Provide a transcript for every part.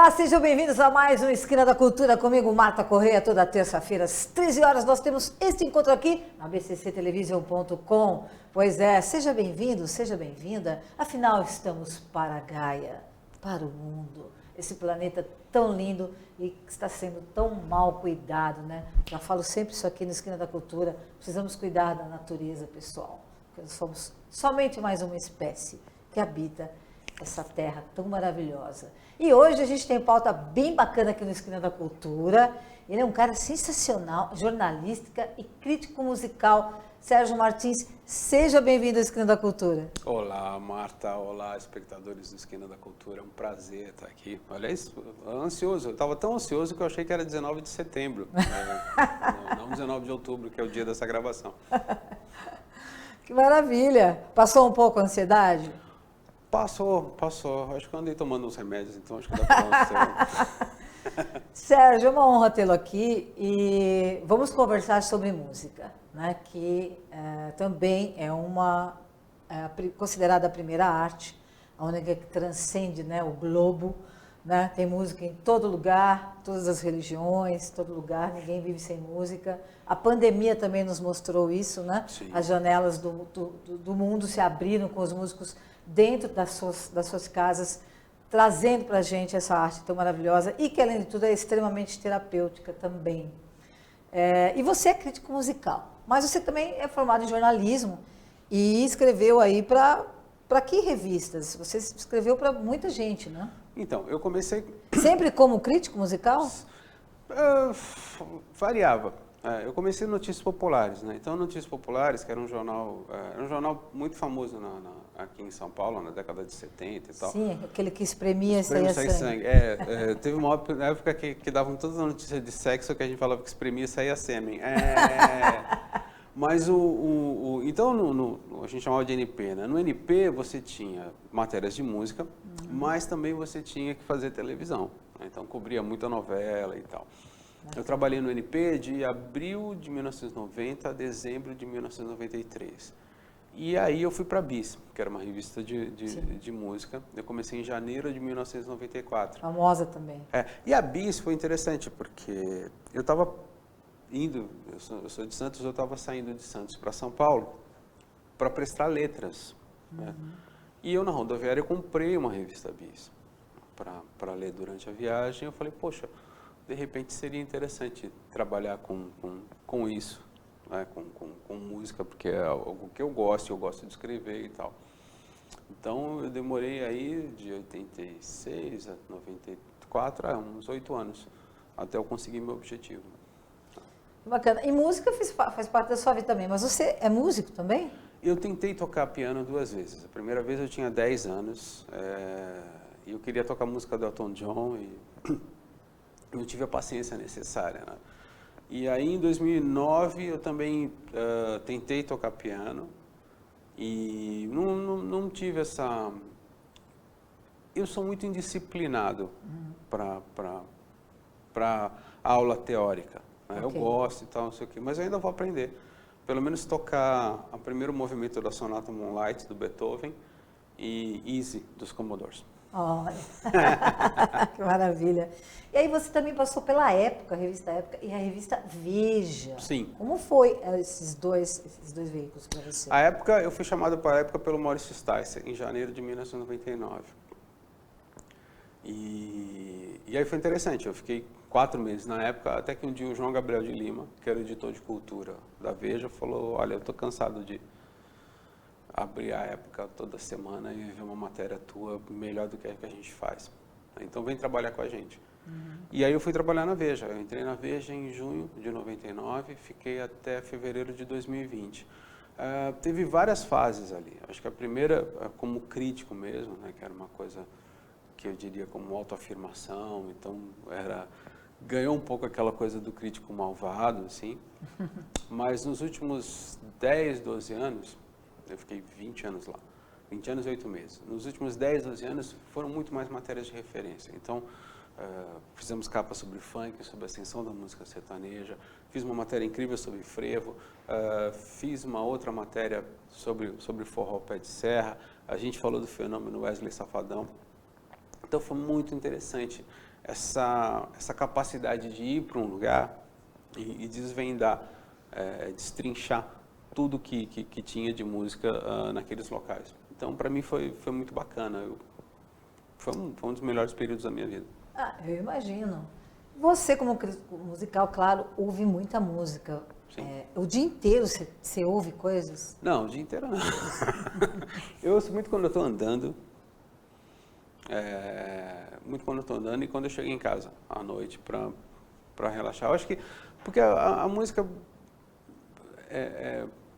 Olá, sejam bem-vindos a mais um Esquina da Cultura comigo, Marta Correia, toda terça-feira às 13 horas. Nós temos este encontro aqui na bcctelevision.com. Pois é, seja bem-vindo, seja bem-vinda. Afinal, estamos para a Gaia, para o mundo. Esse planeta tão lindo e que está sendo tão mal cuidado, né? Já falo sempre isso aqui no Esquina da Cultura. Precisamos cuidar da natureza, pessoal. Porque nós somos somente mais uma espécie que habita essa terra tão maravilhosa. E hoje a gente tem pauta bem bacana aqui no Esquina da Cultura. Ele é um cara sensacional, jornalística e crítico musical. Sérgio Martins, seja bem-vindo ao Esquina da Cultura. Olá, Marta. Olá, espectadores do Esquina da Cultura. É um prazer estar aqui. Olha isso, ansioso. Eu estava tão ansioso que eu achei que era 19 de setembro. Não 19 de outubro, que é o dia dessa gravação. Que maravilha. Passou um pouco a ansiedade? Passou. Acho que eu andei tomando uns remédios, então acho que dá para Sérgio, é uma honra tê-lo aqui e vamos conversar sobre música, né? Que também é considerada a primeira arte, a única que transcende, né, o globo, né? Tem música em todo lugar, todas as religiões, todo lugar, ninguém vive sem música. A pandemia também nos mostrou isso, né? Sim. As janelas do mundo se abriram com os músicos dentro das suas casas, trazendo para a gente essa arte tão maravilhosa e que, além de tudo, é extremamente terapêutica também. E você é crítico musical, mas você também é formado em jornalismo e escreveu aí para que revistas? Você escreveu para muita gente, né? Então, eu comecei... Sempre como crítico musical? Variava. Eu comecei no Notícias Populares, né? Então, Notícias Populares, que era um jornal muito famoso aqui em São Paulo, na década de 70 e tal. Sim, aquele que espremia e saía sangue. Teve uma época que davam todas as notícias de sexo que a gente falava que espremia e saía sêmen. Mas então, a gente chamava de NP, né? No NP você tinha matérias de música, mas também você tinha que fazer televisão, né? Então, cobria muita novela e tal. Eu trabalhei no NP de abril de 1990 a dezembro de 1993. E aí eu fui para a Bis, que era uma revista de música. Eu comecei em janeiro de 1994. Famosa também. E a Bis foi interessante, porque eu estava indo, eu sou de Santos, eu estava saindo de Santos para São Paulo para prestar letras. Né? E eu na rodoviária comprei uma revista Bis para ler durante a viagem. Eu falei, poxa, de repente seria interessante trabalhar com isso, né? com música, porque é algo que eu gosto de escrever e tal. Então eu demorei aí de 86 a 94, uns 8 anos, até eu conseguir meu objetivo. Bacana. E música faz parte da sua vida também, mas você é músico também? Eu tentei tocar piano 2 vezes. A primeira vez eu tinha 10 anos e eu queria tocar música do Elton John e não tive a paciência necessária, né? E aí, em 2009, eu também tentei tocar piano e não tive essa... Eu sou muito indisciplinado para aula teórica, né? Okay. Eu gosto e tal, não sei o quê, mas eu ainda vou aprender. Pelo menos tocar o primeiro movimento da Sonata Moonlight, do Beethoven, e Easy, dos Commodores. Olha, que maravilha. E aí você também passou pela Época, a revista Época e a revista Veja. Sim. Como foi esses dois veículos para você? A Época, eu fui chamado para a Época pelo Maurício Sticer, em janeiro de 1999. E aí foi interessante, eu fiquei 4 meses na Época, até que um dia o João Gabriel de Lima, que era o editor de cultura da Veja, falou, olha, eu estou cansado de abrir a Época toda semana e ver uma matéria tua melhor do que a gente faz. Então vem trabalhar com a gente. E aí eu fui trabalhar na Veja. Eu entrei na Veja em junho de 99, fiquei até fevereiro de 2020. Teve várias fases ali. Acho que a primeira, como crítico mesmo, né, que era uma coisa que eu diria como autoafirmação, então ganhou um pouco aquela coisa do crítico malvado, assim. Mas nos últimos 10, 12 anos, eu fiquei 20 anos lá, 20 anos e 8 meses. Nos últimos 10, 12 anos, foram muito mais matérias de referência. Então, fizemos capa sobre funk, sobre a ascensão da música sertaneja, fiz uma matéria incrível sobre frevo, fiz uma outra matéria sobre forró ao pé de serra, a gente falou do fenômeno Wesley Safadão. Então, foi muito interessante essa capacidade de ir para um lugar e desvendar, destrinchar tudo que tinha de música naqueles locais. Então, para mim, foi muito bacana. Foi um dos melhores períodos da minha vida. Ah, eu imagino. Você, como crítico musical, claro, ouve muita música. Sim. O dia inteiro você ouve coisas? Não, o dia inteiro não. Eu ouço muito quando eu estou andando. Muito quando eu estou andando e quando eu chego em casa à noite para relaxar. Eu acho que, porque a música,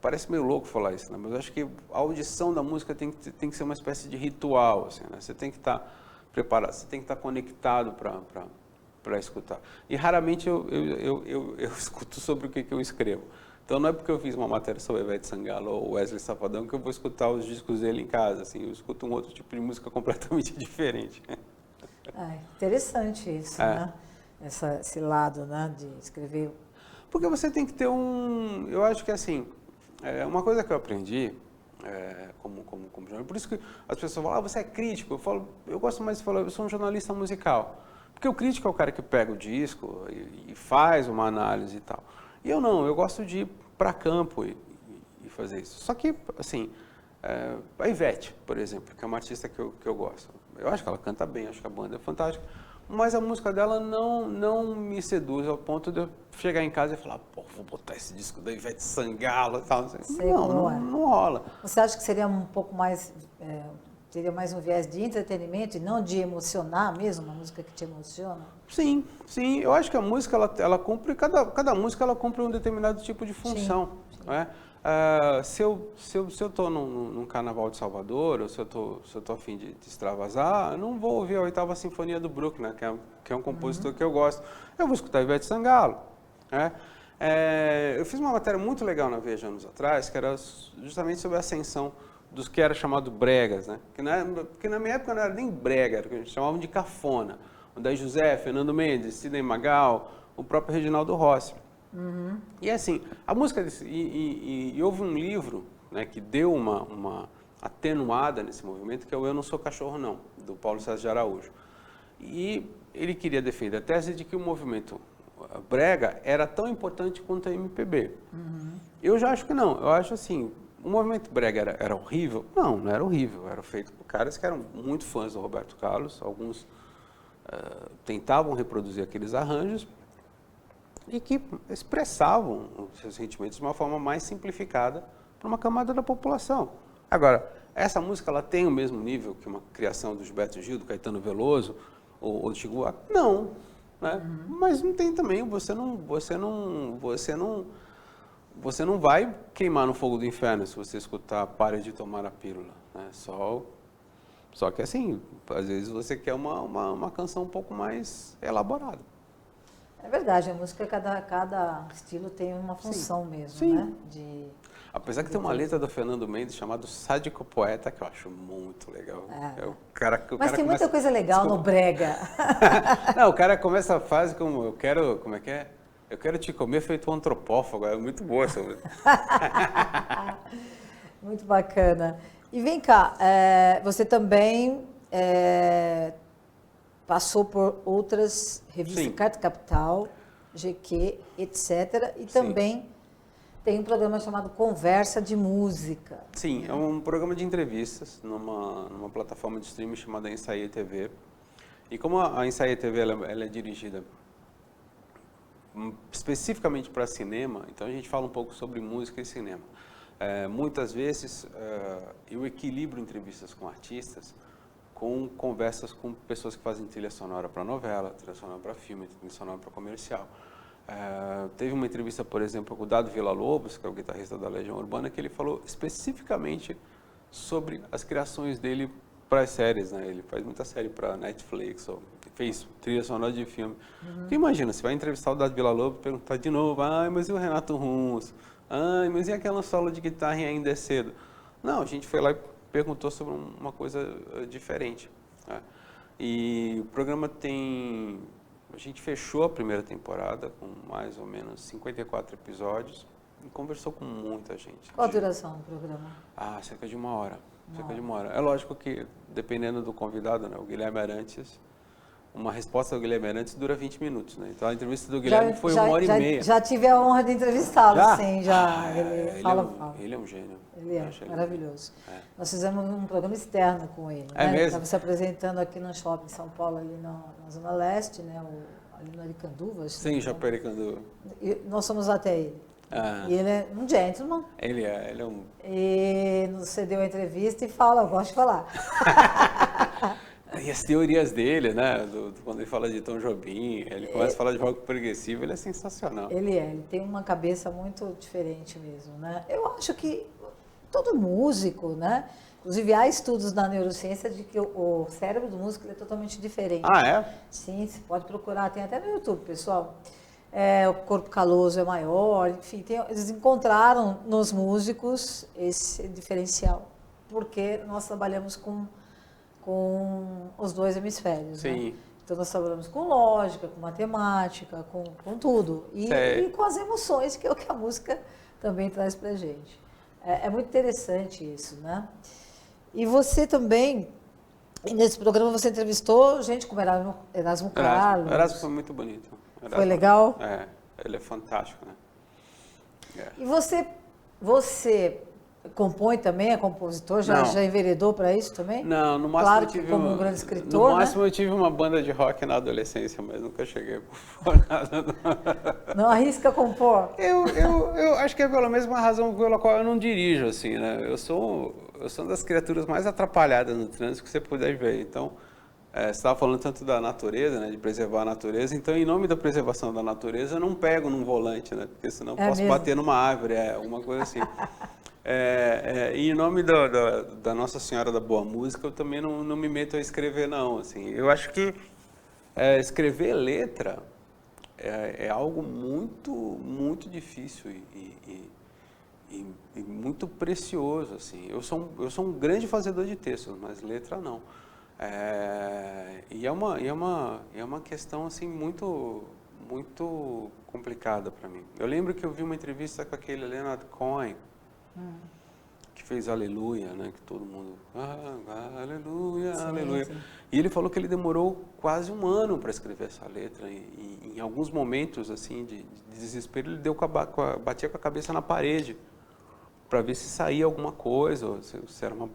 parece meio louco falar isso, né? Mas eu acho que a audição da música tem que ser uma espécie de ritual, assim, né? Você tem que estar preparado, você tem que estar conectado para escutar. E raramente eu escuto sobre o que eu escrevo. Então não é porque eu fiz uma matéria sobre Ivete Sangalo ou Wesley Safadão que eu vou escutar os discos dele em casa, assim, eu escuto um outro tipo de música completamente diferente. Interessante isso, né? Esse lado, né, de escrever. Porque você tem que ter eu acho que assim, uma coisa que eu aprendi como jornalista, por isso que as pessoas falam, você é crítico, eu gosto mais de falar, eu sou um jornalista musical. Porque o crítico é o cara que pega o disco e faz uma análise e tal. E eu não, eu gosto de ir para campo e fazer isso. Só que, assim, a Ivete, por exemplo, que é uma artista que eu gosto. Eu acho que ela canta bem, acho que a banda é fantástica, mas a música dela não me seduz ao ponto de eu chegar em casa e falar, pô, vou botar esse disco da Ivete Sangalo e tal. Não rola. Você acha que seria um pouco mais... Teria mais um viés de entretenimento e não de emocionar mesmo, uma música que te emociona? Sim. Eu acho que a música, ela cumpre, cada música ela cumpre um determinado tipo de função. Sim. Não é? Se eu estou num carnaval de Salvador, ou se eu estou a fim de extravasar, eu não vou ouvir a 8ª Sinfonia do Bruckner, que é um compositor que eu gosto. Eu vou escutar Ivete Sangalo. Né? Eu fiz uma matéria muito legal na Veja anos atrás, que era justamente sobre a ascensão dos que era chamado bregas, né? Porque na minha época não era nem brega, era o que a gente chamava de cafona. O Daí José, Fernando Mendes, Sidney Magal, o próprio Reginaldo Rossi. Uhum. E assim, a música... E houve um livro, né, que deu uma atenuada nesse movimento, que é o Eu Não Sou Cachorro Não, do Paulo César de Araújo. E ele queria defender a tese de que o movimento brega era tão importante quanto a MPB. Uhum. Eu já acho que não. Eu acho assim... O movimento brega era horrível? Não era horrível. Era feito por caras que eram muito fãs do Roberto Carlos. Alguns tentavam reproduzir aqueles arranjos e que expressavam os seus sentimentos de uma forma mais simplificada para uma camada da população. Agora, essa música ela tem o mesmo nível que uma criação do Gilberto Gil, do Caetano Veloso ou do Chico Buarque? Não. Né? Uhum. Mas não tem também. Você não vai queimar no fogo do inferno se você escutar Pare de Tomar a Pílula. Né? Só que assim, às vezes você quer uma canção um pouco mais elaborada. É verdade, a música, cada estilo tem uma função mesmo, né? Apesar que tem uma letra do Fernando Mendes chamada Sádico Poeta, que eu acho muito legal. Mas tem muita coisa legal no brega. Não, o cara começa a frase como, como é que é? Eu quero te comer feito um antropófago. É muito boa essa música. Muito bacana. E vem cá, você também passou por outras revistas, Sim. Carta Capital, GQ, etc. E também tem um programa chamado Conversa de Música. Sim, é um programa de entrevistas numa plataforma de streaming chamada Ensaia TV. E como a Ensaia TV ela é dirigida especificamente para cinema, então a gente fala um pouco sobre música e cinema. Muitas vezes eu equilibro entrevistas com artistas com conversas com pessoas que fazem trilha sonora para novela, trilha sonora para filme, trilha sonora para comercial. Teve uma entrevista, por exemplo, com o Dado Villa-Lobos, que é o guitarrista da Legião Urbana, que ele falou especificamente sobre as criações dele para as séries, né? Ele faz muita série para Netflix, ou fez trilha sonora de filme. Porque imagina, você vai entrevistar o Dado Villa-Lobos e perguntar de novo, mas e o Renato Russo? Mas e aquela solo de guitarra em Ainda é Cedo? Não, a gente foi lá e perguntou sobre uma coisa diferente. Né? E o programa a gente fechou a primeira temporada com mais ou menos 54 episódios e conversou com muita gente. Qual a duração do programa? Cerca de 1 hora. Cerca de 1 hora. É lógico que, dependendo do convidado, né, o Guilherme Arantes uma resposta do Guilherme Arantes dura 20 minutos, né? Então a entrevista do Guilherme foi 1h30. Já tive a honra de entrevistá-lo, Já? sim, já. Ele fala. Ele é um gênio. Ele é maravilhoso. É. Nós fizemos um programa externo com ele. É né? mesmo? Estava se apresentando aqui no shopping em São Paulo, ali na Zona Leste, né? Ali no Aricanduva. Sim, Japericanduva. Nós fomos até ele. Ah. E ele é um gentleman. Ele é um... E nos cedeu a entrevista e fala, eu gosto de falar. E as teorias dele, né? Quando ele fala de Tom Jobim, ele começa a falar de rock progressivo, ele é sensacional. Ele tem uma cabeça muito diferente mesmo, né? Eu acho que todo músico, né? Inclusive há estudos na neurociência de que o cérebro do músico é totalmente diferente. Ah, é? Sim, você pode procurar, tem até no YouTube, pessoal. O corpo caloso é maior, enfim, eles encontraram nos músicos esse diferencial, porque nós trabalhamos com os dois hemisférios. Sim. Né? Então nós trabalhamos com lógica, com matemática, com tudo. E com as emoções, que é o que a música também traz pra gente. É muito interessante isso, né? E você também, nesse programa você entrevistou gente como Erasmo Carlos. Erasmo foi muito bonito. Foi legal? É, ele é fantástico, né? E você compõe também, é compositor? Já enveredou para isso também? Não, no máximo claro eu tive que como um grande escritor, no máximo eu tive uma banda de rock na adolescência, mas nunca cheguei por nada. Não arrisca compor? Eu acho que é pela mesma razão pela qual eu não dirijo, assim, né? Eu sou uma das criaturas mais atrapalhadas no trânsito que você puder ver, então... você estava falando tanto da natureza, né, de preservar a natureza, então em nome da preservação da natureza eu não pego num volante, né, porque senão eu posso bater numa árvore, alguma coisa assim. E em nome da Nossa Senhora da Boa Música eu também não me meto a escrever não, assim. Eu acho que escrever letra é algo muito, muito difícil e muito precioso, assim. Eu sou um grande fazedor de textos, mas letra não. E é uma questão assim muito complicada para mim. Eu lembro que eu vi uma entrevista com aquele Leonard Cohen que fez Aleluia, né? Que todo mundo Aleluia, sim, Aleluia. Sim. E ele falou que ele demorou quase 1 ano para escrever essa letra. E em alguns momentos assim de desespero ele batia com a cabeça na parede para ver se saía alguma coisa, ou se era uma...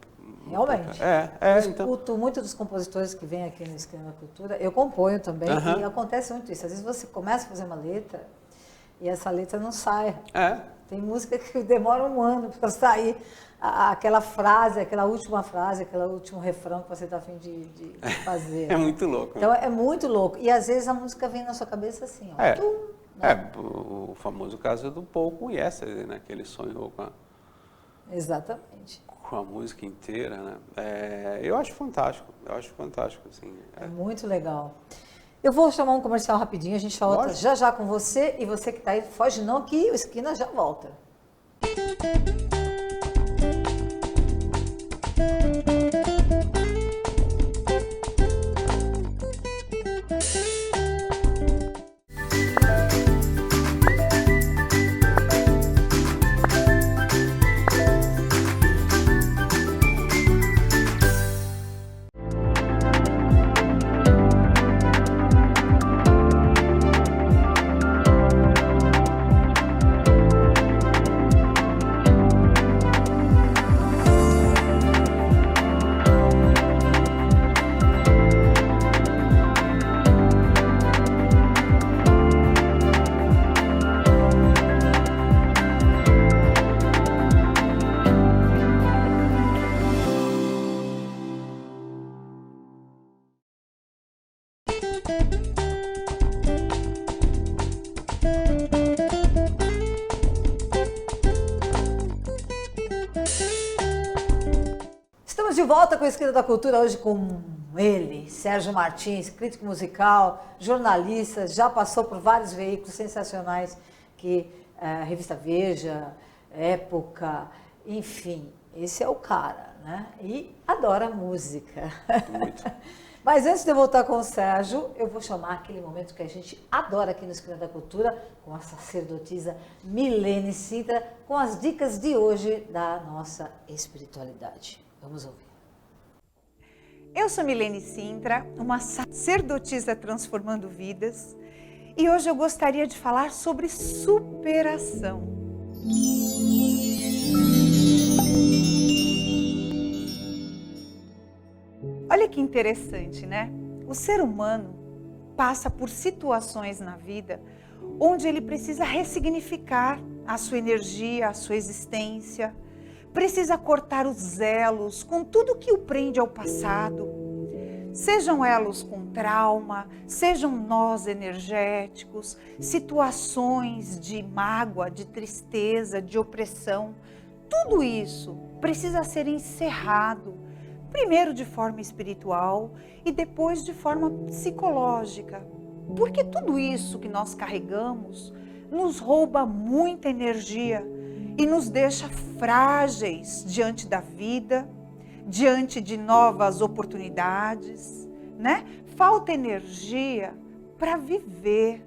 Realmente. Eu escuto muitos dos compositores que vêm aqui no Esquina da Cultura, eu componho também, e acontece muito isso. Às vezes você começa a fazer uma letra e essa letra não sai. Tem música que demora 1 ano para sair aquela frase, aquela última frase, aquele último refrão que você está a fim de fazer. É muito louco. Então é muito louco. E às vezes a música vem na sua cabeça assim, ó. O famoso caso do Paul com Yesterday, né? Que ele sonhou Exatamente. Com a música inteira, né? Eu acho fantástico, assim. É muito legal. Eu vou chamar um comercial rapidinho, a gente volta já com você, e você que está aí, foge não, que o Esquina já volta. Estamos de volta com a Esquina da Cultura, hoje com ele, Sérgio Martins, crítico musical, jornalista, já passou por vários veículos sensacionais, que Revista Veja, Época, enfim, esse é o cara, né? E adora música. Muito. Mas antes de eu voltar com o Sérgio, eu vou chamar aquele momento que a gente adora aqui no Esquina da Cultura, com a sacerdotisa Milene Sintra, com as dicas de hoje da nossa espiritualidade. Vamos ouvir. Eu sou Milene Sintra, uma sacerdotisa transformando vidas, e hoje eu gostaria de falar sobre superação. Olha que interessante, né? O ser humano passa por situações na vida onde ele precisa ressignificar a sua energia, a sua existência, precisa cortar os elos com tudo que o prende ao passado, sejam elos com trauma, sejam nós energéticos, situações de mágoa, de tristeza, de opressão, tudo isso precisa ser encerrado, primeiro de forma espiritual e depois de forma psicológica, porque tudo isso que nós carregamos nos rouba muita energia e nos deixa frágeis diante da vida, diante de novas oportunidades, né? Falta energia para viver,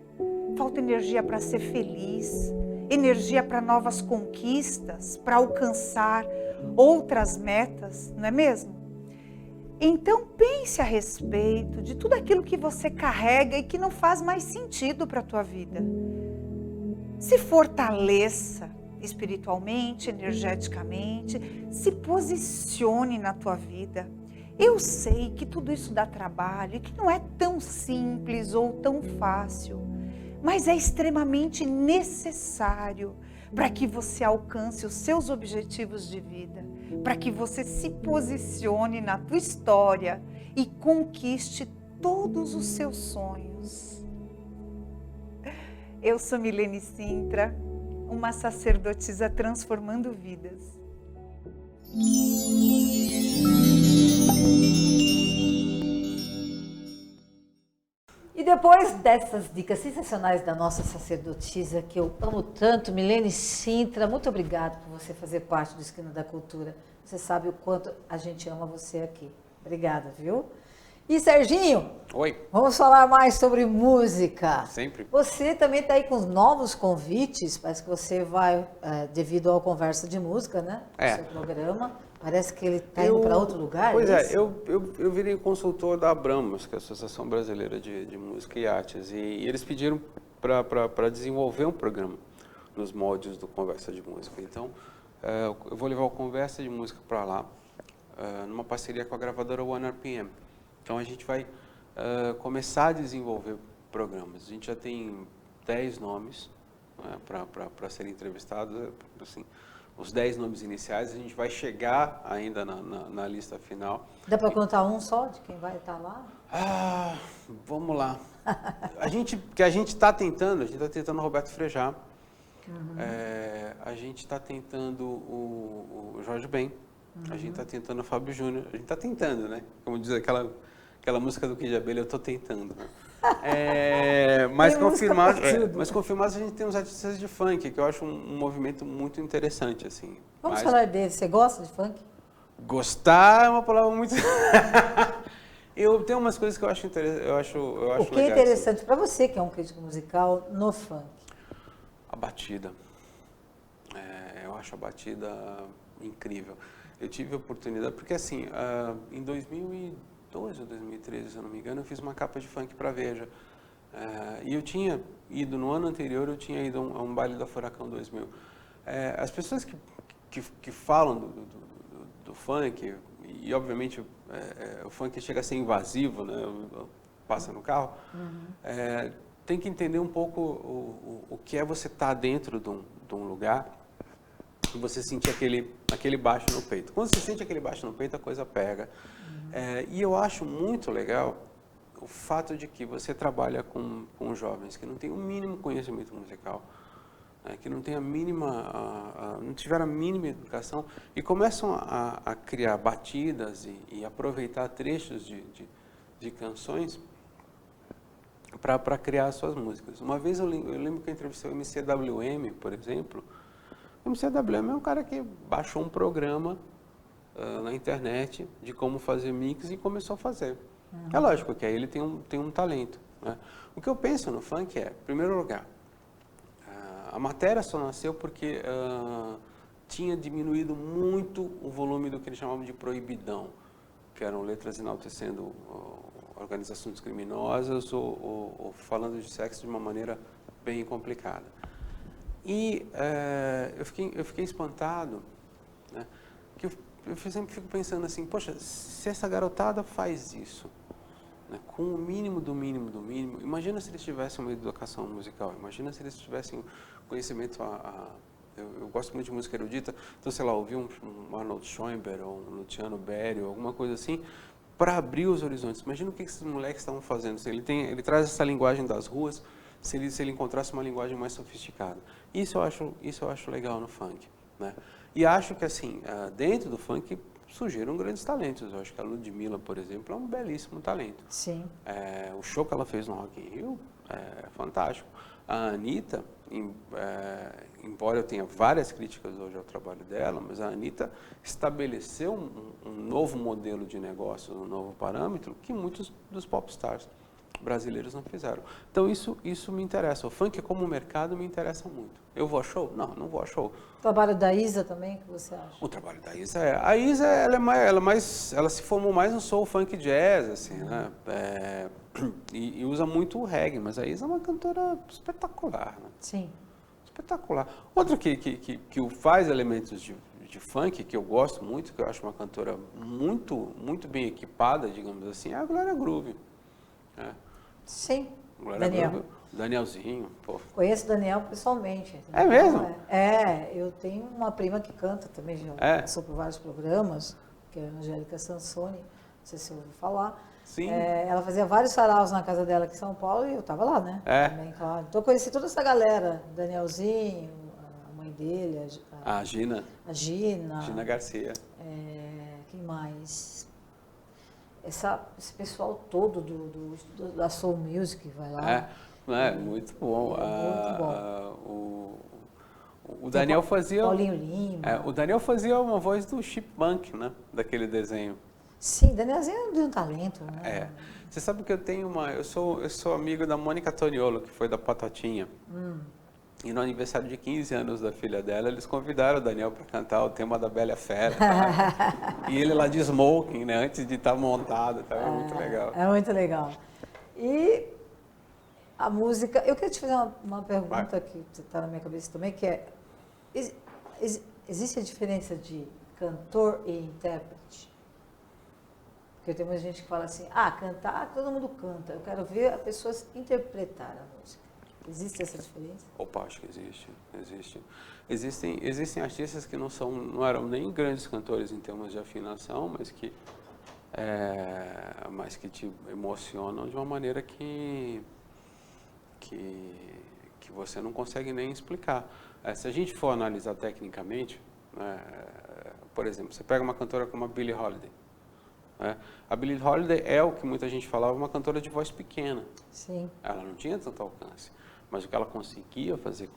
falta energia para ser feliz, energia para novas conquistas, para alcançar outras metas, não é mesmo? Então pense a respeito de tudo aquilo que você carrega e que não faz mais sentido para a tua vida. Se fortaleça espiritualmente, energeticamente, se posicione na tua vida. Eu sei que tudo isso dá trabalho e que não é tão simples ou tão fácil, mas é extremamente necessário para que você alcance os seus objetivos de vida, para que você se posicione na tua história e conquiste todos os seus sonhos. Eu sou Milene Sintra, uma sacerdotisa transformando vidas. E depois dessas dicas sensacionais da nossa sacerdotisa, que eu amo tanto, Milene Sintra, muito obrigada por você fazer parte do Esquina da Cultura. Você sabe o quanto a gente ama você aqui. Obrigada, viu? E Serginho, Oi. Vamos falar mais sobre música. Sempre. Você também está aí com novos convites, parece que você vai, devido ao Conversa de Música, né? É. O seu programa, parece que ele está indo para outro lugar. Pois é, eu virei consultor da Abramos, que é a Associação Brasileira de Música e Artes, e eles pediram para desenvolver um programa nos moldes do Conversa de Música. Então, eu vou levar o Conversa de Música para lá, numa parceria com a gravadora One RPM. Então, a gente vai começar a desenvolver programas. A gente já tem 10 nomes, né, para serem entrevistados, assim, os 10 nomes iniciais. A gente vai chegar ainda na lista final. Dá para contar um só de quem vai estar lá? Vamos lá. A gente está tentando o Roberto Frejá, a gente está tentando o Jorge Ben, a gente está tentando o Fábio Júnior, a gente está tentando, né? Como diz aquela música do Kid Abelha, eu estou tentando. Né? Mas confirmados a gente tem uns artistas de funk, que eu acho um movimento muito interessante, assim. Vamos falar dele. Você gosta de funk? Gostar é uma palavra muito... Eu tenho umas coisas que eu acho interessante. O que é interessante para você, que é um crítico musical, no funk? A batida. Eu acho a batida incrível. Eu tive a oportunidade, porque assim, em 2012 ou 2013, se eu não me engano, eu fiz uma capa de funk para Veja. E eu tinha ido, no ano anterior, eu tinha ido a um baile da Furacão 2000. As pessoas que falam do funk, e obviamente o funk chega a ser invasivo, né? Passa no carro, tem que entender um pouco o que é você estar dentro de um lugar e você sentir aquele baixo no peito. Quando você sente aquele baixo no peito, a coisa pega. E eu acho muito legal o fato de que você trabalha com jovens que não têm o mínimo conhecimento musical, que não tem não tiveram a mínima educação e começam a criar batidas e aproveitar trechos de canções para criar suas músicas. Uma vez eu lembro que eu entrevistei o MCWM, por exemplo. O MCWM é um cara que baixou um programa na internet de como fazer mix e começou a fazer. É lógico que aí ele tem um talento, né? O que eu penso no funk em primeiro lugar, a matéria só nasceu porque tinha diminuído muito o volume do que eles chamavam de proibidão, que eram letras enaltecendo organizações criminosas ou falando de sexo de uma maneira bem complicada. E eu fiquei espantado, né, que eu sempre fico pensando assim, poxa, se essa garotada faz isso, né, com o mínimo do mínimo do mínimo, imagina se eles tivessem uma educação musical, imagina se eles tivessem conhecimento eu gosto muito de música erudita, então, sei lá, ouvir um Arnold Schoenberg ou um Luciano Berio, alguma coisa assim, para abrir os horizontes. Imagina o que esses moleques estavam fazendo. Ele traz essa linguagem das ruas, se ele encontrasse uma linguagem mais sofisticada. Isso eu acho legal no funk, né? E acho que, assim, dentro do funk surgiram grandes talentos. Eu acho que a Ludmilla, por exemplo, é um belíssimo talento. Sim. O show que ela fez no Rock in Rio é fantástico. A Anitta, embora eu tenha várias críticas hoje ao trabalho dela, mas a Anitta estabeleceu um novo modelo de negócio, um novo parâmetro que muitos dos popstars brasileiros não fizeram. Então isso me interessa. O funk como mercado me interessa muito. Eu vou a show? Não, não vou a show. O trabalho da Isa também, o que você acha? O trabalho da Isa a Isa ela se formou mais no soul funk jazz, assim, né? E usa muito o reggae, mas a Isa é uma cantora espetacular, né? Sim. Espetacular. Outra que faz elementos de funk, que eu gosto muito, que eu acho uma cantora muito bem equipada, digamos assim, é a Glória Groove. Né? Sim. Glória Daniel. Groove, Danielzinho, pô. Conheço o Daniel pessoalmente. É mesmo? Eu tenho uma prima que canta também, já passou por vários programas, que é a Angélica Sansoni, não sei se você ouviu falar. Sim. Ela fazia vários saraus na casa dela aqui em São Paulo e eu estava lá, né? Também, claro. Então eu conheci toda essa galera, Danielzinho, a mãe dele, A Gina. A Gina. Gina Garcia. Quem mais? Esse pessoal todo da Soul Music vai lá. Muito bom. Muito bom. O Daniel fazia... Paulinho Lima. O Daniel fazia uma voz do Chipmunk, né? Daquele desenho. Sim, Danielzinho é de um talento, né? Você sabe que eu sou amigo da Mônica Toniolo, que foi da Patotinha. E no aniversário de 15 anos da filha dela, eles convidaram o Daniel para cantar o tema da Bela Fera. Tá? E ele lá de smoking, né? Antes de estar montado. Tá? É muito legal. É muito legal. E a música... Eu queria te fazer uma pergunta que está na minha cabeça também, que é... Existe a diferença de cantor e intérprete? Porque tem muita gente que fala assim, cantar, todo mundo canta. Eu quero ver as pessoas interpretar a música. Existe essa diferença? Opa, acho que existe. Existem artistas que não eram nem grandes cantores em termos de afinação, mas que te emocionam de uma maneira que você não consegue nem explicar. Se a gente for analisar tecnicamente, por exemplo, você pega uma cantora como a Billie Holiday. A Billie Holiday é o que muita gente falava, uma cantora de voz pequena. Sim. Ela não tinha tanto alcance, mas o que ela conseguia fazer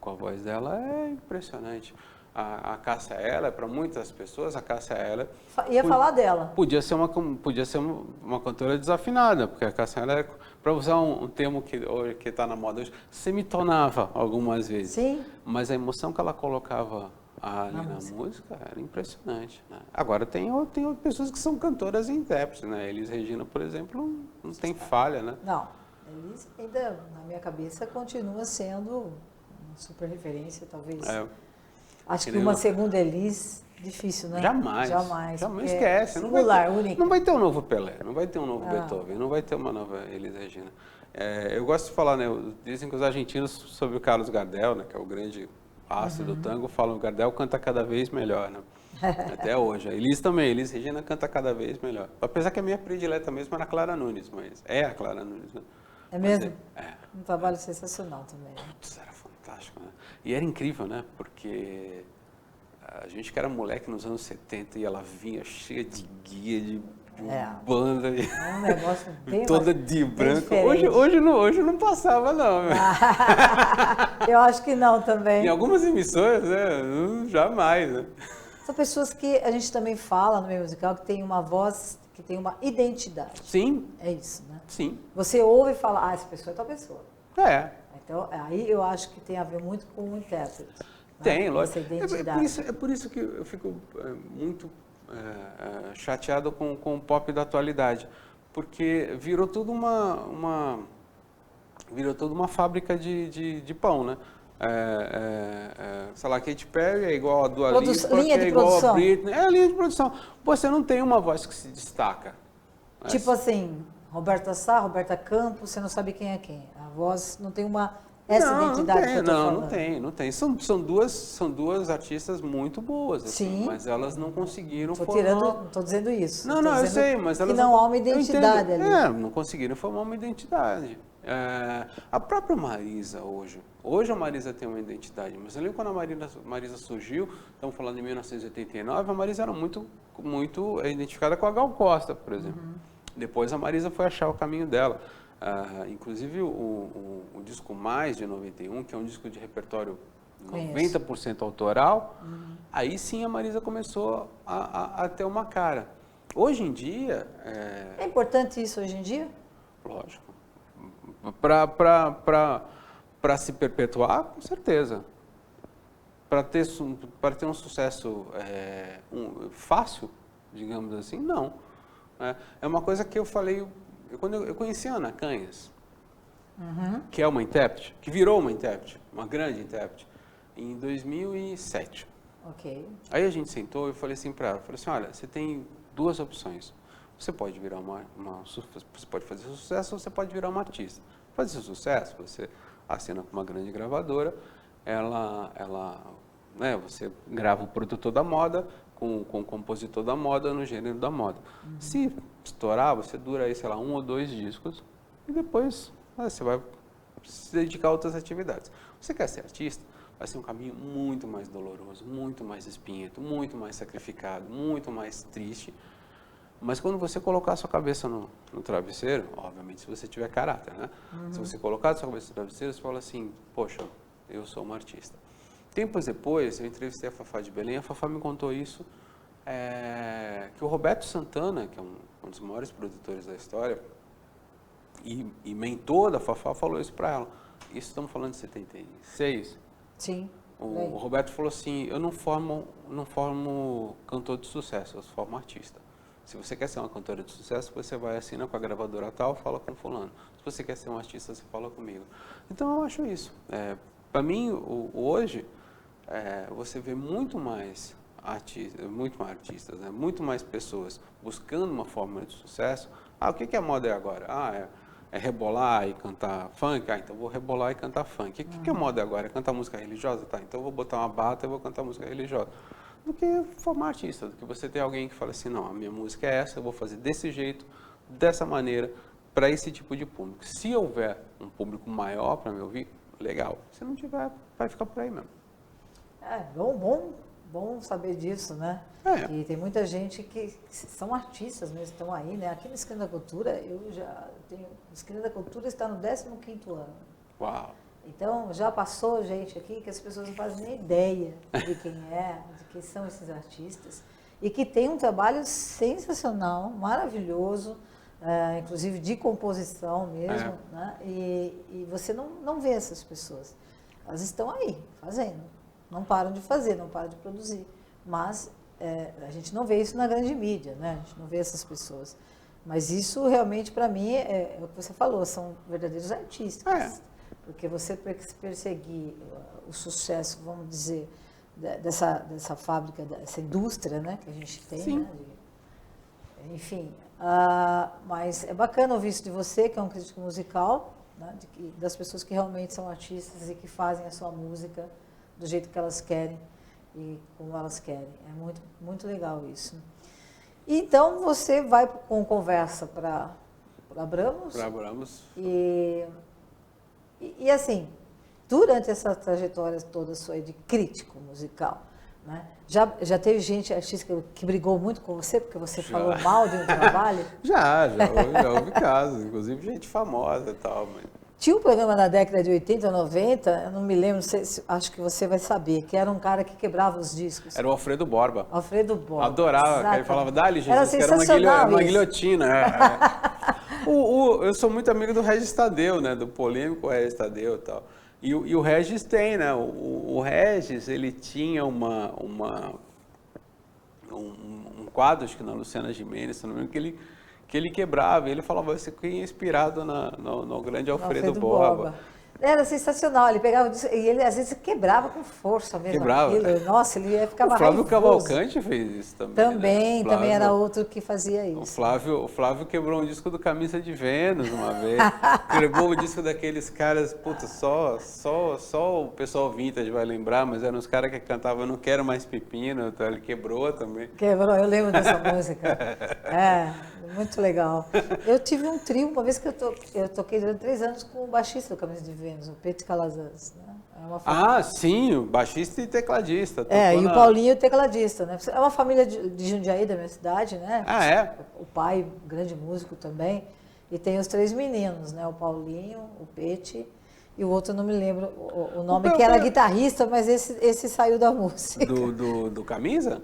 com a voz dela é impressionante. A Cássia Eller, para muitas pessoas, a Cássia Eller... falar dela. Podia ser uma cantora desafinada, porque a Cássia Eller, para usar um termo que está na moda hoje, semitonava algumas vezes. Sim. Mas a emoção que ela colocava ali na música era impressionante. Né? Agora, tem pessoas que são cantoras e intérpretes. Né? Elis Regina, por exemplo, não tem falha. Né? Não. Elis ainda, na minha cabeça, continua sendo uma super referência, talvez. Acho que uma segunda Elis, difícil, né? Jamais. Esquece. Singular, única. Não vai ter um novo Pelé, não vai ter um novo Beethoven, não vai ter uma nova Elis Regina. Eu gosto de falar, né? Dizem que os argentinos, sobre o Carlos Gardel, né, que é o grande astro do tango, falam que o Gardel canta cada vez melhor, né? Até hoje. A Elis também, Elis Regina canta cada vez melhor. Apesar que a minha predileta mesmo era a Clara Nunes, mas é a Clara Nunes, né? É mesmo? Um trabalho sensacional também. Putz, era fantástico, né? E era incrível, né? Porque a gente que era moleque nos anos 70 e ela vinha cheia de guia, de banda. É um negócio bem toda de branco. Diferente. Hoje não passava, não. Eu acho que não também. Em algumas emissoras, né? Jamais, né? São pessoas que a gente também fala no meio musical que tem uma voz, que tem uma identidade. Sim. É isso, né? Sim. Você ouve e fala, essa pessoa é tal pessoa. Então, aí eu acho que tem a ver muito com o intérprete. Tem, né? lógico. Essa identidade. É por isso que eu fico muito chateado com o pop da atualidade, porque virou tudo virou toda uma fábrica de pão, né? Sei lá, Katy Perry é igual a Dua Lipa, linha que de é igual produção. a Britney. É a linha de produção. Você não tem uma voz que se destaca. Tipo assim, Roberta Sá, Roberta Campos, você não sabe quem é quem. A voz não tem essa identidade que eu tô falando. Não tem. São duas artistas muito boas, assim, Sim. mas elas não conseguiram Não tô dizendo isso. Não, eu sei, mas elas que não há uma identidade ali. Não conseguiram formar uma identidade. A própria Marisa hoje a Marisa tem uma identidade, mas eu lembro quando a Marisa surgiu, estamos falando em 1989, a Marisa era muito identificada com a Gal Costa, por exemplo. Depois a Marisa foi achar o caminho dela. Inclusive o disco Mais de 91, que é um disco de repertório 90% autoral, aí sim a Marisa começou a ter uma cara. Hoje em dia... É importante isso hoje em dia? Lógico. Para se perpetuar, com certeza. Para ter um sucesso fácil, digamos assim, não. É uma coisa que eu falei... Quando eu conheci a Ana Canhas, que é uma intérprete, que virou uma intérprete, uma grande intérprete, em 2007. Ok. Aí a gente sentou e eu falei assim para ela, olha, você tem duas opções. Você pode virar você pode fazer sucesso ou você pode virar uma artista. Fazer sucesso, você assina com uma grande gravadora, você grava o produtor da moda, com o compositor da moda no gênero da moda. Se estourar, você dura aí, sei lá, 1 ou 2 discos e depois você vai se dedicar a outras atividades. Você quer ser artista? Vai ser um caminho muito mais doloroso, muito mais espinhento, muito mais sacrificado, muito mais triste. Mas quando você colocar a sua cabeça no travesseiro, obviamente se você tiver caráter, né? Se você colocar a sua cabeça no travesseiro, você fala assim, poxa, eu sou uma artista. Tempos depois, eu entrevistei a Fafá de Belém, a Fafá me contou isso, que o Roberto Santana, que é um dos maiores produtores da história, e mentor da Fafá, falou isso para ela. Isso estamos falando de 76. Sim. O Roberto falou assim, eu não formo cantor de sucesso, eu formo artista. Se você quer ser uma cantora de sucesso, você vai assinar com a gravadora tal, fala com fulano. Se você quer ser um artista, você fala comigo. Então eu acho isso. Para mim, hoje, você vê muito mais artistas, né? Muito mais pessoas buscando uma fórmula de sucesso. O que a moda é agora? É rebolar e cantar funk? Então vou rebolar e cantar funk. O que a moda é agora? É cantar música religiosa? Tá, então eu vou botar uma bata e vou cantar música religiosa. Do que formar artista, do que você ter alguém que fala assim, não, a minha música é essa, eu vou fazer desse jeito, dessa maneira, para esse tipo de público. Se houver um público maior para me ouvir, legal. Se não tiver, vai ficar por aí mesmo. Bom saber disso, né? E tem muita gente que são artistas mesmo, estão aí, né? Aqui no Esquina da Cultura, eu já tenho... O Esquina da Cultura está no 15º ano. Uau! Então, já passou gente aqui que as pessoas não fazem nem ideia de quem de quem são esses artistas, e que tem um trabalho sensacional, maravilhoso, inclusive de composição mesmo, né? E você não vê essas pessoas. Elas estão aí, fazendo. Não param de fazer, não param de produzir. Mas a gente não vê isso na grande mídia, né? A gente não vê essas pessoas. Mas isso realmente, para mim, é o que você falou, são verdadeiros artistas. Porque você perseguir o sucesso, vamos dizer, dessa fábrica, dessa indústria, né, que a gente tem, sim, né, enfim. Mas é bacana ouvir isso de você, que é um crítico musical, né, das pessoas que realmente são artistas e que fazem a sua música do jeito que elas querem e como elas querem. É muito, muito legal isso. Então, você vai com conversa para Abramos. Para Abramos. E assim, durante essa trajetória toda sua de crítico musical, né, já teve gente, artista, que brigou muito com você, porque você falou mal de um trabalho? Já houve casos, inclusive gente famosa e tal. Mas... Tinha um programa na década de 80, 90, eu não me lembro, acho que você vai saber, que era um cara que quebrava os discos. Era o Alfredo Borba. Alfredo Borba. Adorava, ele falava, dá-lhe, Jesus, era que era uma isso. guilhotina. Eu sou muito amigo do Regis Tadeu, né? Do polêmico Regis Tadeu e tal. E o Regis tem, né? O Regis, ele tinha uma um quadro, acho que na Luciana Gimenez, se não me engano, que ele quebrava, e ele falava, você é inspirado no grande Alfredo Borba. Era sensacional, ele pegava e ele às vezes quebrava com força mesmo. Quebrava. Aquilo. Nossa, ele ficava O Flávio raivoso. Cavalcante fez isso também. Também, né? também era outro que fazia isso. O Flávio quebrou um disco do Camisa de Vênus uma vez. Quebrou o disco daqueles caras, puta, só o pessoal vintage vai lembrar, mas eram os caras que cantavam Não Quero Mais Pepino, então ele quebrou também. Quebrou, eu lembro dessa música. É, muito legal. Eu tive um trio, uma vez que eu toquei durante 3 anos com o baixista do Camisa de Vênus, o Pete Calazans, né? Sim, o baixista e tecladista. E o Paulinho, o tecladista, né? É uma família de Jundiaí, da minha cidade, né? Ah, é? O pai, grande músico também. E tem os 3 meninos, né? O Paulinho, o Pete e o outro, eu não me lembro o nome, que era guitarrista, mas esse saiu da música. Do Camisa?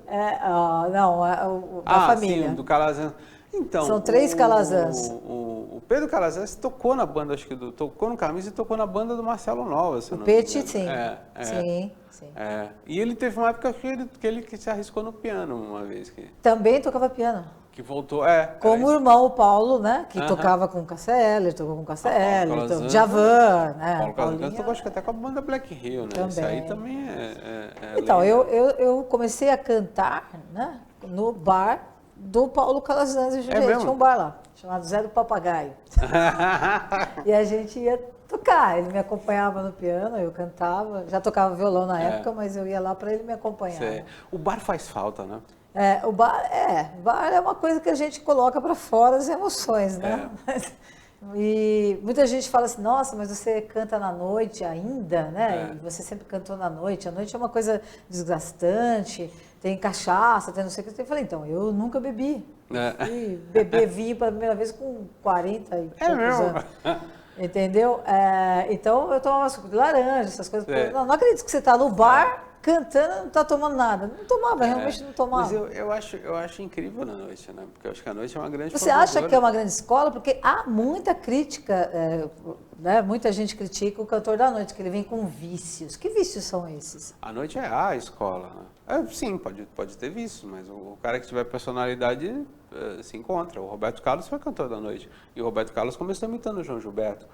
Da família. Sim, do Calazans. Então, são 3 Calazans. O Pedro Calazans tocou na banda, acho que tocou no Camisa e tocou na banda do Marcelo Nova. O Pete, sim. Sim. E ele teve uma época que ele se arriscou no piano uma vez. Também tocava piano. Que voltou, como o irmão, o Paulo, né? Que tocava com o Casselli, tocou com o Casselli, Djavan, né? Paulo Calazans tocou, acho que até com a banda Black Hill, né? Também. Isso aí também Então, eu comecei a cantar, né? No bar do Paulo Calazans e Juliette. Tinha um bar lá, chamado Zé do Papagaio. E a gente ia tocar, ele me acompanhava no piano, eu cantava, já tocava violão na época, mas eu ia lá para ele me acompanhar. Né? O bar faz falta, né? O bar é uma coisa que a gente coloca para fora as emoções, né? E muita gente fala assim, nossa, mas você canta na noite ainda, né? E você sempre cantou na noite. A noite é uma coisa desgastante, tem cachaça, tem não sei o que. Eu falei, então, eu nunca bebi. Fui beber vinho pela primeira vez com 40 e poucos anos. Entendeu? Então, eu tomava suco de laranja, essas coisas. Não acredito que você está no bar cantando, não está tomando nada. Não tomava, realmente não tomava. Mas eu acho incrível na noite, né? Porque eu acho que a noite é uma grande Você acha que é uma grande escola? Porque há muita crítica, né? Muita gente critica o cantor da noite, que ele vem com vícios. Que vícios são esses? A noite é a escola, né? Sim, pode ter vícios, mas o cara que tiver personalidade se encontra. O Roberto Carlos foi cantor da noite. E o Roberto Carlos começou imitando o João Gilberto.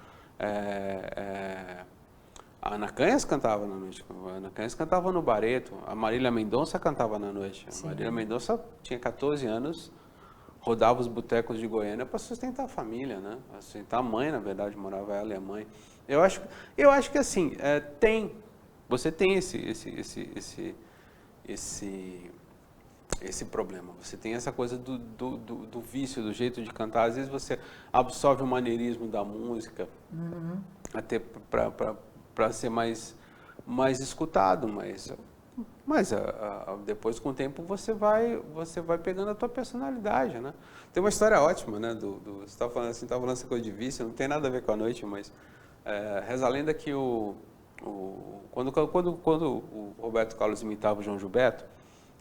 A Ana Canhas cantava na noite, a Ana Canhas cantava no Barreto, a Marília Mendonça cantava na noite. A Marília Mendonça tinha 14 anos, rodava os botecos de Goiânia para sustentar a família, né? Para sustentar a mãe, na verdade, morava ela e a mãe. Eu acho que assim, você tem esse problema, você tem essa coisa do vício, do jeito de cantar. Às vezes você absorve o maneirismo da música, até para ser mais escutado, mas depois com o tempo você vai pegando a tua personalidade, né? Tem uma história ótima, né? Você estava falando assim, essa coisa de vício, não tem nada a ver com a noite, mas reza a lenda que quando o Roberto Carlos imitava o João Gilberto,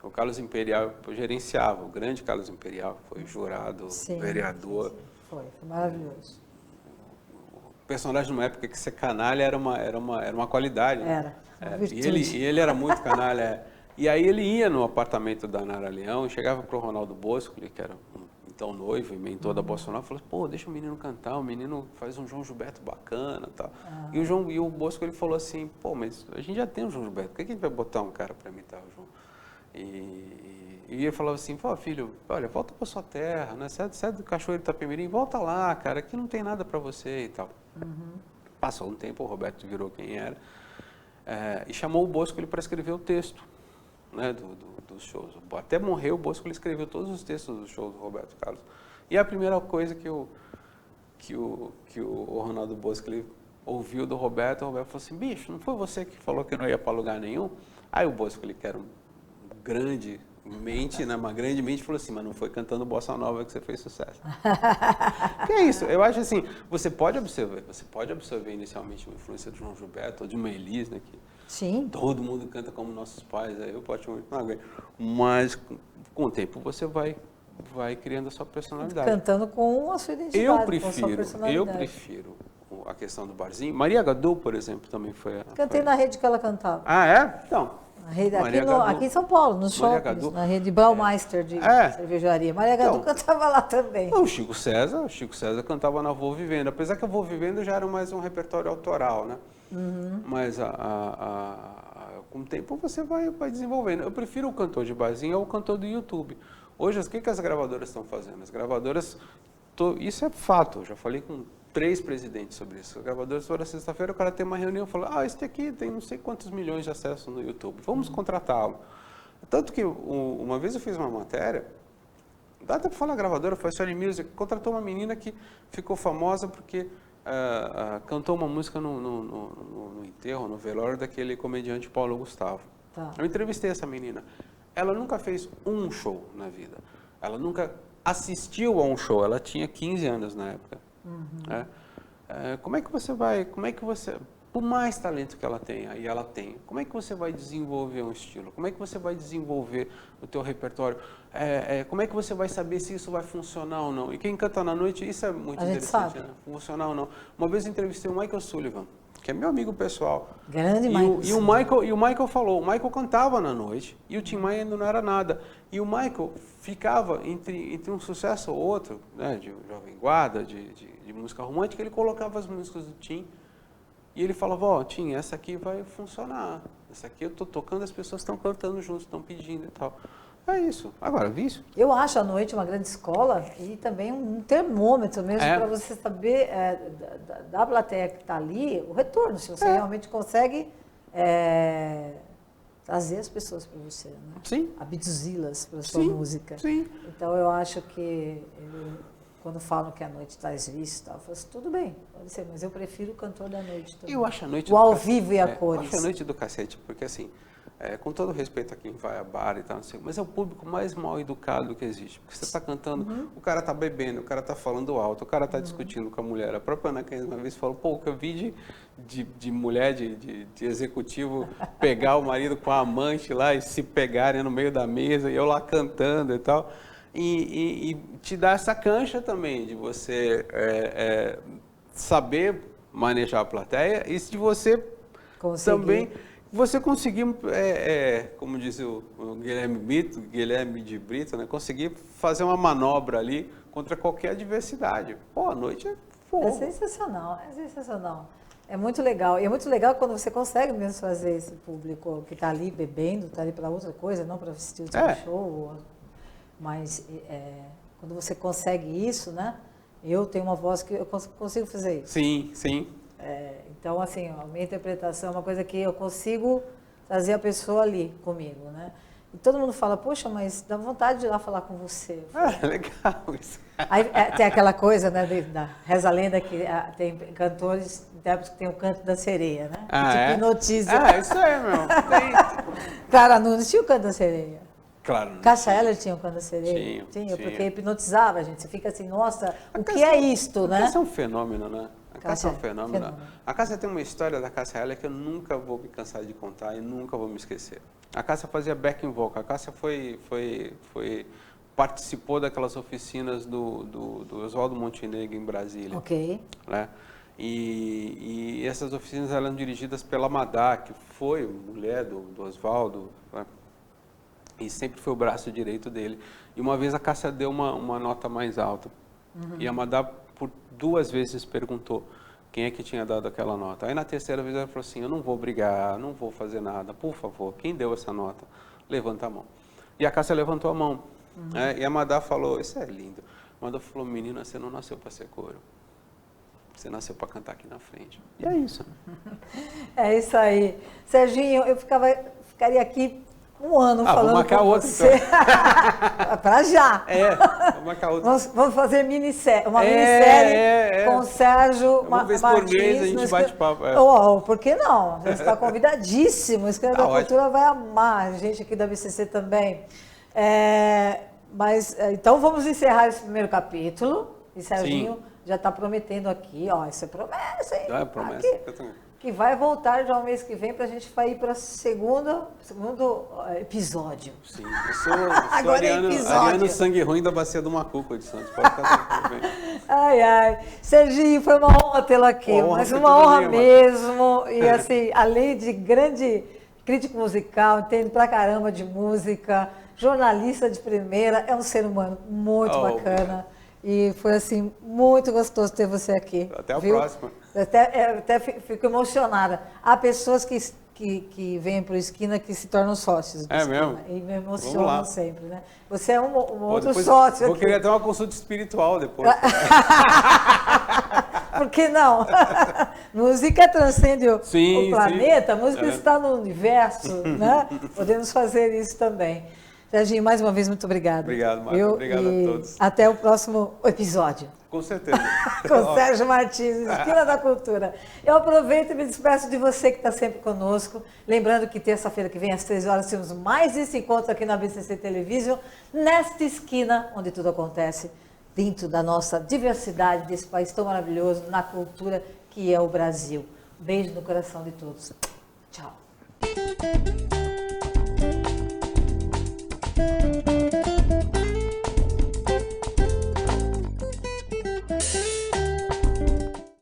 o Carlos Imperial gerenciava, o grande Carlos Imperial, foi jurado, vereador. Sim. Foi maravilhoso. Personagem numa época que ser canalha era uma qualidade. Né? Era. E ele era muito canalha. E aí ele ia no apartamento da Nara Leão e chegava para o Ronaldo Bosco, que era então noivo e mentor da Bossa Nova, e falou: pô, deixa o menino cantar, o menino faz um João Gilberto bacana, tal. E o Bosco ele falou assim: pô, mas a gente já tem o João Gilberto, por que a gente vai botar um cara para imitar o João? E ele falava assim: pô, filho, olha, volta para sua terra, né? Sai do Cachoeiro Itapemirim, volta lá, cara, aqui não tem nada para você e tal. Passou um tempo, o Roberto virou quem era, e chamou o Bosco para escrever o texto, né, dos shows. Até morreu, o Bosco ele escreveu todos os textos dos shows do Roberto Carlos. E a primeira coisa que o Ronaldo Bosco ele ouviu do Roberto, o Roberto falou assim: bicho, não foi você que falou que não ia para lugar nenhum? Aí o Bosco, ele que era uma grande mente, falou assim: mas não foi cantando Bossa Nova que você fez sucesso. Que é isso? Eu acho assim, você pode absorver inicialmente uma influência de João Gilberto ou de uma Elis, né, que Sim. todo mundo canta como nossos pais, aí eu posso muito, mas com o tempo você vai criando a sua personalidade. Cantando com a sua identidade, com a sua personalidade. Eu prefiro a questão do barzinho. Maria Gadu, por exemplo, também foi... Cantei na rede que ela cantava. Ah, é? Então... Aqui em São Paulo, nos shoppings, na rede Braumeister de cervejaria. Maria Gadu cantava lá também. O Chico César cantava na Vou Vivendo, apesar que a Vou Vivendo já era mais um repertório autoral, né? Mas com o tempo você vai desenvolvendo. Eu prefiro o cantor de barzinho ao cantor do YouTube. Hoje, o que as gravadoras estão fazendo? As gravadoras, isso é fato, eu já falei com 3 presidentes sobre isso. Os gravadores, toda sexta-feira, o cara tem uma reunião e fala, esse aqui tem não sei quantos milhões de acessos no YouTube, vamos contratá-lo. Tanto que uma vez eu fiz uma matéria, dá até para falar gravadora, foi a Sony Music, contratou uma menina que ficou famosa porque cantou uma música no enterro, no velório daquele comediante Paulo Gustavo. Tá. Eu entrevistei essa menina. Ela nunca fez um show na vida. Ela nunca assistiu a um show. Ela tinha 15 anos na época. Como é que você, por mais talento que ela tenha, e ela tem, como é que você vai desenvolver um estilo? Como é que você vai desenvolver o teu repertório? Como é que você vai saber se isso vai funcionar ou não? E quem canta na noite, isso é muito interessante, né? Funcionar ou não. Uma vez eu entrevistei o Michael Sullivan, que é meu amigo pessoal. Grande Michael. E o Michael falou, o Michael cantava na noite e o Tim Maia ainda não era nada. E o Michael ficava entre um sucesso ou outro, né, de Jovem Guarda, de música romântica, ele colocava as músicas do Tim e ele falava, Tim, essa aqui vai funcionar. Essa aqui eu tô tocando, as pessoas estão cantando juntos, estão pedindo e tal. É isso. Agora, vício? Eu acho a noite uma grande escola e também um termômetro mesmo para você saber da plateia que está ali, o retorno, se você realmente consegue trazer as pessoas para você, né? Sim. Abduzi-las para a sua música. Sim. Então eu acho que quando falam que a noite traz vício, eu falo assim, tudo bem, pode ser, mas eu prefiro o cantor da noite também. Eu acho a noite o ao vivo e a cores. Eu acho a noite do cacete, porque assim, com todo respeito a quem vai a bar e tal, não sei, mas é o público mais mal educado que existe. Porque você está cantando, o cara está bebendo, o cara está falando alto, o cara está discutindo com a mulher. A própria Ana Kenz uma vez falou, o que eu vi de mulher, de executivo, pegar o marido com a amante lá e se pegarem no meio da mesa, e eu lá cantando e tal. E te dá essa cancha também de você saber manejar a plateia e de você também... Você conseguir, como diz o Guilherme de Brito, né, conseguir fazer uma manobra ali contra qualquer adversidade. A noite é fogo. É sensacional, é sensacional. É muito legal. E é muito legal quando você consegue mesmo fazer esse público que está ali bebendo, está ali para outra coisa, não para assistir o seu show. Mas quando você consegue isso, né? Eu tenho uma voz que eu consigo fazer isso. Sim, sim. Então, assim, a minha interpretação é uma coisa que eu consigo trazer a pessoa ali comigo, né? E todo mundo fala, poxa, mas dá vontade de ir lá falar com você. Legal isso. Aí tem aquela coisa, né, da reza a lenda que tem cantores, intérpretes que tem o canto da sereia, né? Que te hipnotiza. Isso aí, meu. Clara Nunes tinha o canto da sereia. Claro. Cássia Eller tinha o canto da sereia. Tinha, porque hipnotizava a gente. Você fica assim, nossa, o que é isto, né? A Cássia é um fenômeno, né? A Cássia é um fenômeno. A Cássia tem uma história da Cássia Eller que eu nunca vou me cansar de contar e nunca vou me esquecer. A Cássia fazia backing vocal. A Cássia participou daquelas oficinas do Oswaldo Montenegro em Brasília. Ok. Né? E essas oficinas eram dirigidas pela Madá, que foi mulher do Oswaldo, né? E sempre foi o braço direito dele. E uma vez a Cássia deu uma nota mais alta. E a Madá, por 2 vezes, perguntou quem é que tinha dado aquela nota. Aí na 3ª vez ela falou assim, eu não vou brigar, não vou fazer nada, por favor, quem deu essa nota? Levanta a mão. E a Cássia levantou a mão. E a Madá falou, isso é lindo. A Madá falou, menina, você não nasceu para ser coro. Você nasceu para cantar aqui na frente. E é isso. É isso aí. Serginho, eu ficaria aqui um ano falando vamos marcar com outro, você. então. Para já. Vamos marcar outro. Vamos fazer uma minissérie com o Sérgio Uma vez por mês a gente bate papo. Por que não? Você está convidadíssimo. O Esquina da Cultura vai amar. A gente aqui da BCC também. Então vamos encerrar esse primeiro capítulo. E Serginho já está prometendo aqui. Isso é promessa, hein? É promessa. Aqui, que vai voltar já o mês que vem para a gente ir para o segundo episódio. Sim, eu sou Ariano Sangue Ruim da Bacia do Macuco de Santos. Pode ficar tudo bem. Ai. Serginho, foi uma honra tê-lo aqui, mas uma honra mesmo. E assim, além de grande crítico musical, entende pra caramba de música, jornalista de primeira, é um ser humano muito bacana. E foi assim, muito gostoso ter você aqui. Até a viu? próxima. Até fico emocionada. Há pessoas que vêm para o Esquina que se tornam sócios. É mesmo? E me emocionam sempre, né? Você é um outro depois sócio vou aqui. querer até uma consulta espiritual depois. Por que não? Música transcende o planeta, sim. música está no universo, né? Podemos fazer isso também. Serginho, mais uma vez, muito obrigada. Obrigado, Marta. Obrigado a todos. Até o próximo episódio. Com certeza. Com Sérgio Martins, Esquina da Cultura. Eu aproveito e me despeço de você que está sempre conosco. Lembrando que terça-feira que vem, às 13 horas, temos mais esse encontro aqui na BCC Television, nesta esquina onde tudo acontece, dentro da nossa diversidade, desse país tão maravilhoso, na cultura que é o Brasil. Beijo no coração de todos. Tchau.